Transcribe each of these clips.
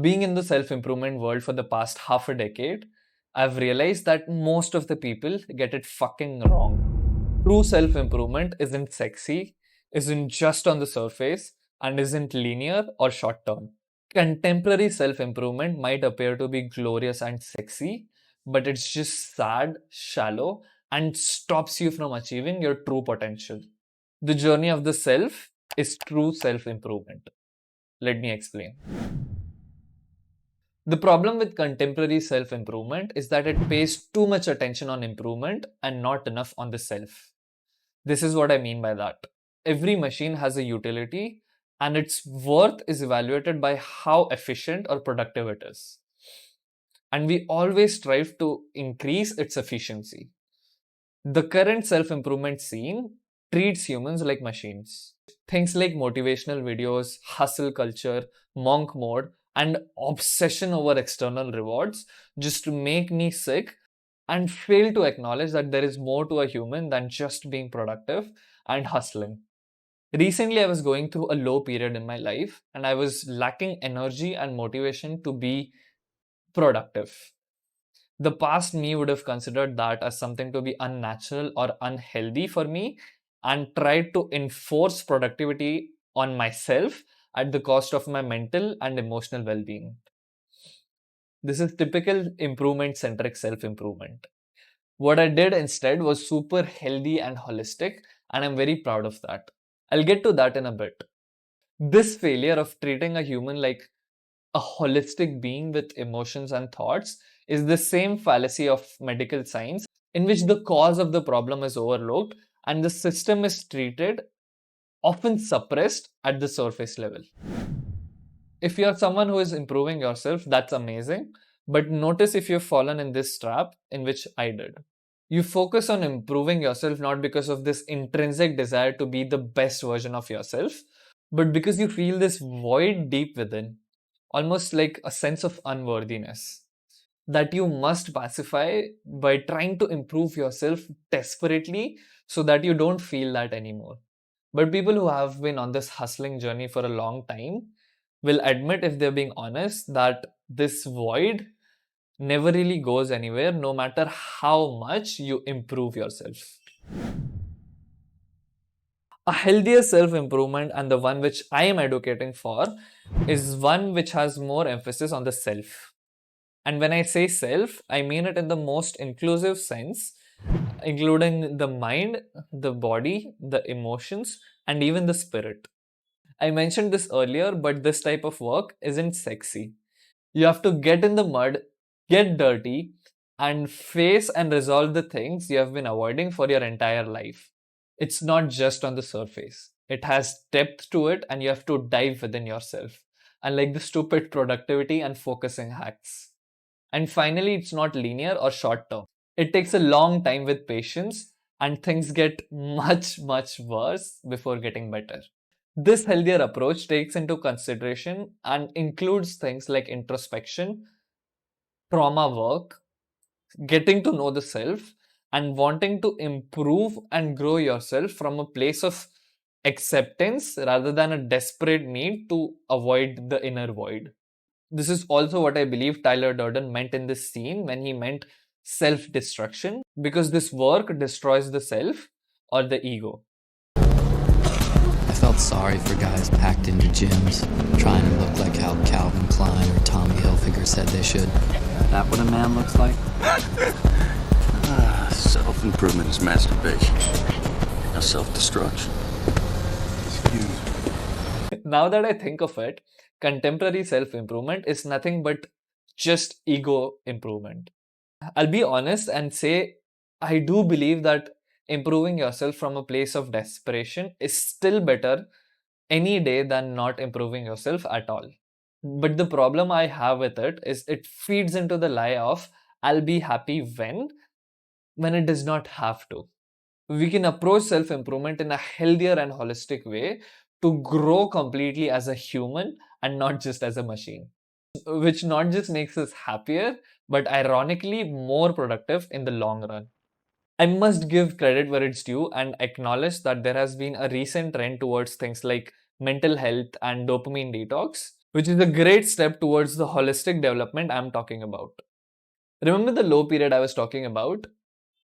Being in the self-improvement world for the past half a decade, I've realized that most of the people get it fucking wrong. True self-improvement isn't sexy, isn't just on the surface, and isn't linear or short-term. Contemporary self-improvement might appear to be glorious and sexy, but it's just sad, shallow, and stops you from achieving your true potential. The journey of the self is true self-improvement. Let me explain. The problem with contemporary self improvement is that it pays too much attention on improvement and not enough on the self. This is what I mean by that. Every machine has a utility and its worth is evaluated by how efficient or productive it is. And we always strive to increase its efficiency. The current self improvement scene treats humans like machines. Things like motivational videos, hustle culture, monk mode, and obsession over external rewards just to make me sick and fail to acknowledge that there is more to a human than just being productive and hustling. Recently, I was going through a low period in my life and I was lacking energy and motivation to be productive. The past me would have considered that as something to be unnatural or unhealthy for me and tried to enforce productivity on myself at the cost of my mental and emotional well being. This is typical improvement centric self improvement. What I did instead was super healthy and holistic, and I'm very proud of that. I'll get to that in a bit. This failure of treating a human like a holistic being with emotions and thoughts is the same fallacy of medical science in which the cause of the problem is overlooked and the system is treated, often suppressed at the surface level. If you're someone who is improving yourself, that's amazing. But notice if you've fallen in this trap in which I did. You focus on improving yourself not because of this intrinsic desire to be the best version of yourself, but because you feel this void deep within, almost like a sense of unworthiness that you must pacify by trying to improve yourself desperately so that you don't feel that anymore. But people who have been on this hustling journey for a long time will admit, if they're being honest, that this void never really goes anywhere no matter how much you improve yourself. A healthier self improvement, and the one which I am advocating for, is one which has more emphasis on the self. And when I say self, I mean it in the most inclusive sense, including the mind, the body, the emotions, and even the spirit. I mentioned this earlier, but this type of work isn't sexy. You have to get in the mud, get dirty, and face and resolve the things you have been avoiding for your entire life. It's not just on the surface. It has depth to it, and you have to dive within yourself. Unlike the stupid productivity and focusing hacks. And finally, it's not linear or short term. It takes a long time with patience, and things get much, much worse before getting better. This healthier approach takes into consideration and includes things like introspection, trauma work, getting to know the self, and wanting to improve and grow yourself from a place of acceptance rather than a desperate need to avoid the inner void. This is also what I believe Tyler Durden meant in this scene when he meant self destruction, because this work destroys the self or the ego. I felt sorry for guys packed into gyms, trying to look like how Calvin Klein or Tommy Hilfiger said they should. That what a man looks like? Self-improvement is masturbation. Now self-destruction. Now that I think of it, contemporary self improvement is nothing but just ego improvement. I'll be honest and say I do believe that improving yourself from a place of desperation is still better any day than not improving yourself at all. But the problem I have with it is it feeds into the lie of I'll be happy when it does not have to. We can approach self improvement in a healthier and holistic way to grow completely as a human and not just as a machine, which not just makes us happier, but ironically more productive in the long run. I must give credit where it's due and acknowledge that there has been a recent trend towards things like mental health and dopamine detox, which is a great step towards the holistic development I'm talking about. Remember the low period I was talking about?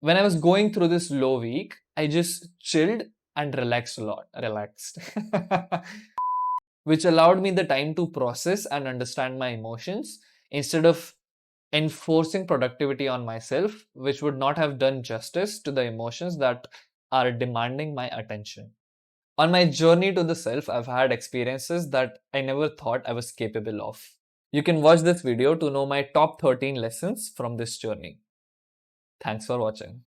When I was going through this low week, I just chilled and relaxed a lot. Relaxed. Which allowed me the time to process and understand my emotions instead of enforcing productivity on myself, which would not have done justice to the emotions that are demanding my attention. On my journey to the self, I've had experiences that I never thought I was capable of. You can watch this video to know my top 13 lessons from this journey. Thanks for watching.